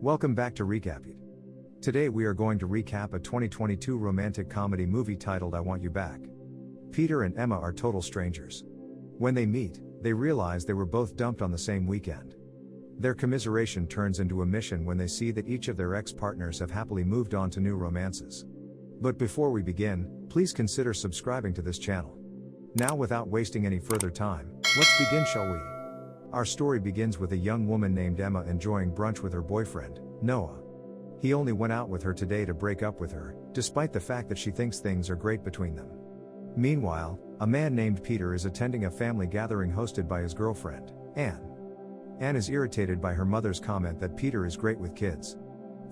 Welcome back to Recap It. Today we are going to recap a 2022 romantic comedy movie titled I Want You Back. Peter and Emma are total strangers. When they meet, they realize they were both dumped on the same weekend. Their commiseration turns into a mission when they see that each of their ex-partners have happily moved on to new romances. But before we begin, please consider subscribing to this channel. Now without wasting any further time, let's begin, shall we? Our story begins with a young woman named Emma enjoying brunch with her boyfriend, Noah. He only went out with her today to break up with her, despite the fact that she thinks things are great between them. Meanwhile, a man named Peter is attending a family gathering hosted by his girlfriend, Anne. Anne is irritated by her mother's comment that Peter is great with kids.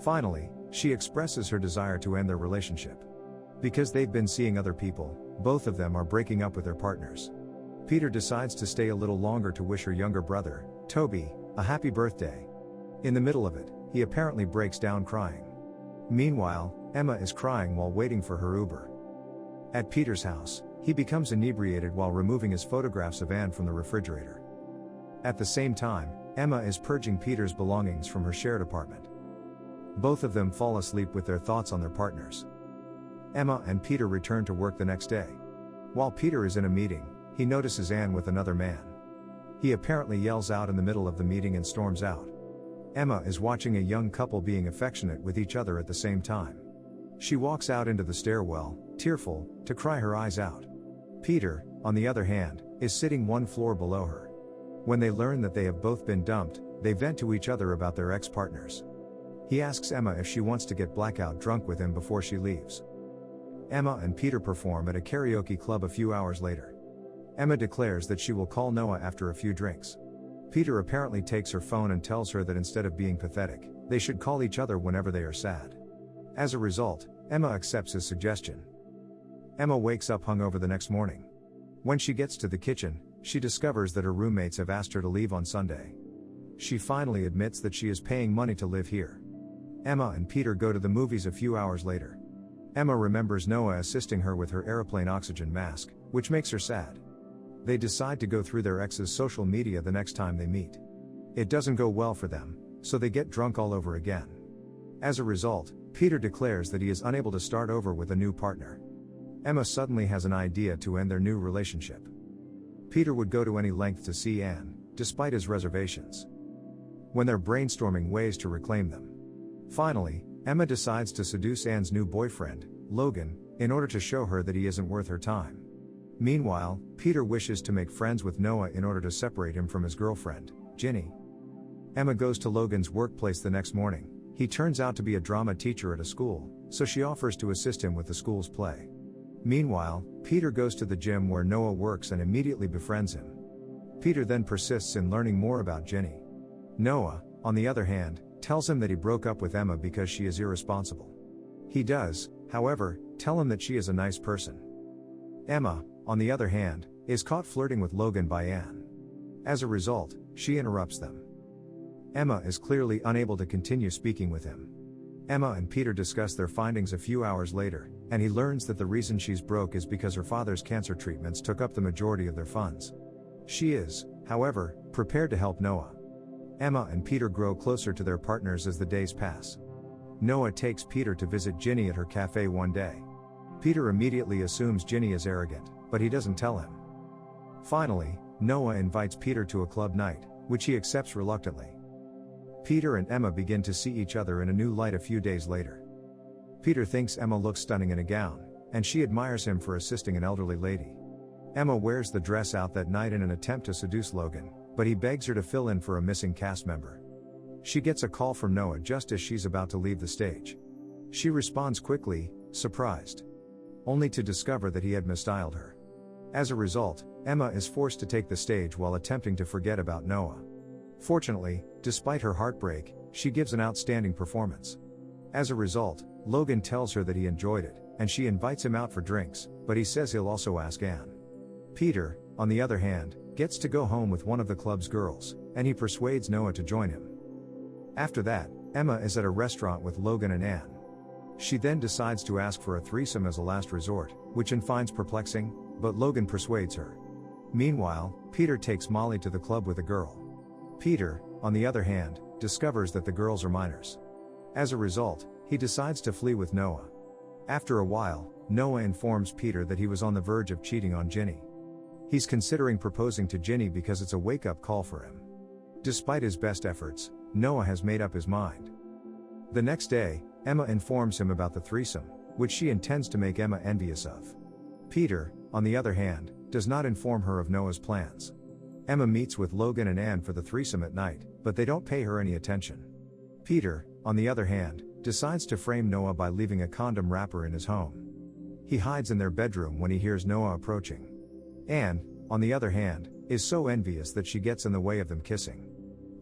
Finally, she expresses her desire to end their relationship. Because they've been seeing other people, both of them are breaking up with their partners. Peter decides to stay a little longer to wish her younger brother, Toby, a happy birthday. In the middle of it, he apparently breaks down crying. Meanwhile, Emma is crying while waiting for her Uber. At Peter's house, he becomes inebriated while removing his photographs of Anne from the refrigerator. At the same time, Emma is purging Peter's belongings from her shared apartment. Both of them fall asleep with their thoughts on their partners. Emma and Peter return to work the next day. While Peter is in a meeting, he notices Anne with another man. He apparently yells out in the middle of the meeting and storms out. Emma is watching a young couple being affectionate with each other at the same time. She walks out into the stairwell, tearful, to cry her eyes out. Peter, on the other hand, is sitting one floor below her. When they learn that they have both been dumped, they vent to each other about their ex-partners. He asks Emma if she wants to get blackout drunk with him before she leaves. Emma and Peter perform at a karaoke club a few hours later. Emma declares that she will call Noah after a few drinks. Peter apparently takes her phone and tells her that instead of being pathetic, they should call each other whenever they are sad. As a result, Emma accepts his suggestion. Emma wakes up hungover the next morning. When she gets to the kitchen, she discovers that her roommates have asked her to leave on Sunday. She finally admits that she is paying money to live here. Emma and Peter go to the movies a few hours later. Emma remembers Noah assisting her with her airplane oxygen mask, which makes her sad. They decide to go through their ex's social media the next time they meet. It doesn't go well for them, so they get drunk all over again. As a result, Peter declares that he is unable to start over with a new partner. Emma suddenly has an idea to end their new relationship. Peter would go to any length to see Anne, despite his reservations. When they're brainstorming ways to reclaim them. Finally, Emma decides to seduce Anne's new boyfriend, Logan, in order to show her that he isn't worth her time. Meanwhile, Peter wishes to make friends with Noah in order to separate him from his girlfriend, Ginny. Emma goes to Logan's workplace the next morning. He turns out to be a drama teacher at a school, so she offers to assist him with the school's play. Meanwhile, Peter goes to the gym where Noah works and immediately befriends him. Peter then persists in learning more about Ginny. Noah, on the other hand, tells him that he broke up with Emma because she is irresponsible. He does, however, tell him that she is a nice person. Emma, on the other hand, is caught flirting with Logan by Anne. As a result, she interrupts them. Emma is clearly unable to continue speaking with him. Emma and Peter discuss their findings a few hours later, and he learns that the reason she's broke is because her father's cancer treatments took up the majority of their funds. She is, however, prepared to help Noah. Emma and Peter grow closer to their partners as the days pass. Noah takes Peter to visit Ginny at her cafe one day. Peter immediately assumes Ginny is arrogant, but he doesn't tell him. Finally, Noah invites Peter to a club night, which he accepts reluctantly. Peter and Emma begin to see each other in a new light a few days later. Peter thinks Emma looks stunning in a gown, and she admires him for assisting an elderly lady. Emma wears the dress out that night in an attempt to seduce Logan, but he begs her to fill in for a missing cast member. She gets a call from Noah just as she's about to leave the stage. She responds quickly, surprised, only to discover that he had misstyled her. As a result, Emma is forced to take the stage while attempting to forget about Noah. Fortunately, despite her heartbreak, she gives an outstanding performance. As a result, Logan tells her that he enjoyed it, and she invites him out for drinks, but he says he'll also ask Anne. Peter, on the other hand, gets to go home with one of the club's girls, and he persuades Noah to join him. After that, Emma is at a restaurant with Logan and Anne. She then decides to ask for a threesome as a last resort, which Anne finds perplexing, but Logan persuades her. Meanwhile, Peter takes Molly to the club with a girl. Peter, on the other hand, discovers that the girls are minors. As a result, he decides to flee with Noah. After a while, Noah informs Peter that he was on the verge of cheating on Ginny. He's considering proposing to Ginny because it's a wake-up call for him. Despite his best efforts, Noah has made up his mind. The next day, Emma informs him about the threesome, which she intends to make Emma envious of. Peter, on the other hand, does not inform her of Noah's plans. Emma meets with Logan and Anne for the threesome at night, but they don't pay her any attention. Peter, on the other hand, decides to frame Noah by leaving a condom wrapper in his home. He hides in their bedroom when he hears Noah approaching. Anne, on the other hand, is so envious that she gets in the way of them kissing.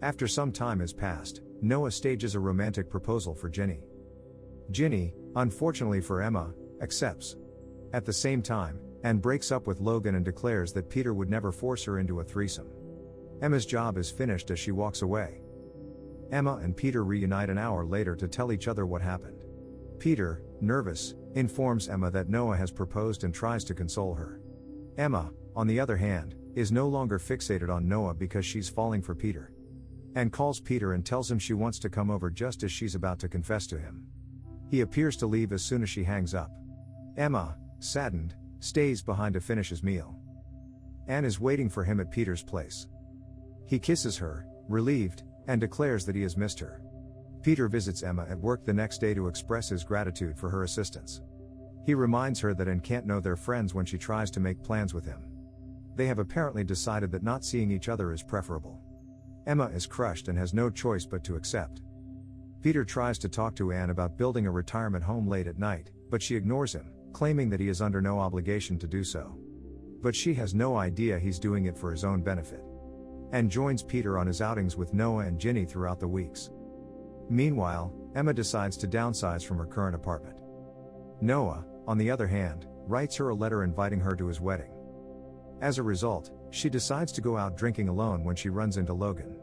After some time has passed, Noah stages a romantic proposal for Ginny. Ginny, unfortunately for Emma, accepts. At the same time, Anne breaks up with Logan and declares that Peter would never force her into a threesome. Emma's job is finished as she walks away. Emma and Peter reunite an hour later to tell each other what happened. Peter, nervous, informs Emma that Noah has proposed and tries to console her. Emma, on the other hand, is no longer fixated on Noah because she's falling for Peter. Anne calls Peter and tells him she wants to come over just as she's about to confess to him. He appears to leave as soon as she hangs up. Emma, saddened, stays behind to finish his meal. Anne is waiting for him at Peter's place. He kisses her, relieved, and declares that he has missed her. Peter visits Emma at work the next day to express his gratitude for her assistance. He reminds her that Anne can't know they're friends when she tries to make plans with him. They have apparently decided that not seeing each other is preferable. Emma is crushed and has no choice but to accept. Peter tries to talk to Anne about building a retirement home late at night, but she ignores him, claiming that he is under no obligation to do so. But she has no idea he's doing it for his own benefit. Anne joins Peter on his outings with Noah and Ginny throughout the weeks. Meanwhile, Emma decides to downsize from her current apartment. Noah, on the other hand, writes her a letter inviting her to his wedding. As a result, she decides to go out drinking alone when she runs into Logan.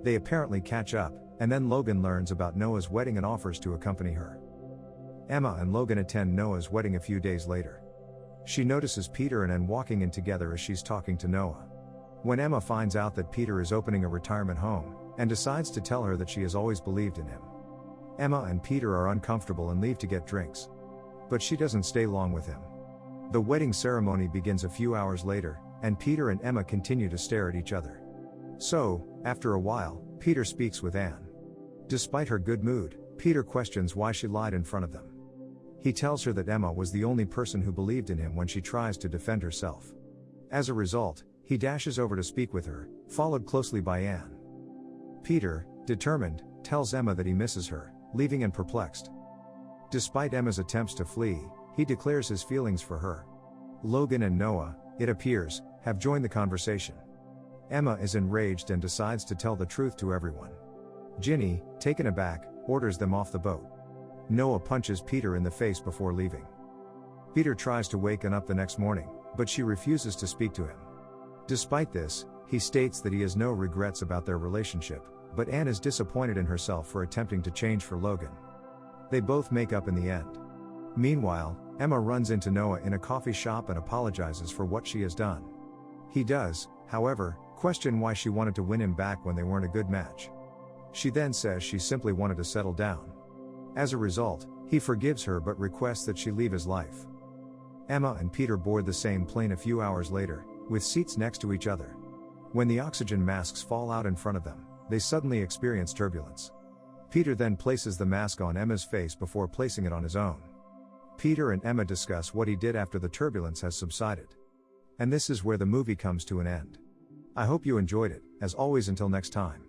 They apparently catch up, and then Logan learns about Noah's wedding and offers to accompany her. Emma and Logan attend Noah's wedding a few days later. She notices Peter and Anne walking in together as she's talking to Noah. When Emma finds out that Peter is opening a retirement home, and decides to tell her that she has always believed in him. Emma and Peter are uncomfortable and leave to get drinks. But she doesn't stay long with him. The wedding ceremony begins a few hours later, and Peter and Emma continue to stare at each other. So, after a while, Peter speaks with Anne. Despite her good mood, Peter questions why she lied in front of them. He tells her that Emma was the only person who believed in him when she tries to defend herself. As a result, he dashes over to speak with her, followed closely by Anne. Peter, determined, tells Emma that he misses her, leaving Anne perplexed. Despite Emma's attempts to flee, he declares his feelings for her. Logan and Noah, it appears, have joined the conversation. Emma is enraged and decides to tell the truth to everyone. Ginny, taken aback, orders them off the boat. Noah punches Peter in the face before leaving. Peter tries to wake Anne up the next morning, but she refuses to speak to him. Despite this, he states that he has no regrets about their relationship, but Anne is disappointed in herself for attempting to change for Logan. They both make up in the end. Meanwhile, Emma runs into Noah in a coffee shop and apologizes for what she has done. He does, however, question why she wanted to win him back when they weren't a good match. She then says she simply wanted to settle down. As a result, he forgives her but requests that she leave his life. Emma and Peter board the same plane a few hours later, with seats next to each other. When the oxygen masks fall out in front of them, they suddenly experience turbulence. Peter then places the mask on Emma's face before placing it on his own. Peter and Emma discuss what he did after the turbulence has subsided. And this is where the movie comes to an end. I hope you enjoyed it. As always, until next time.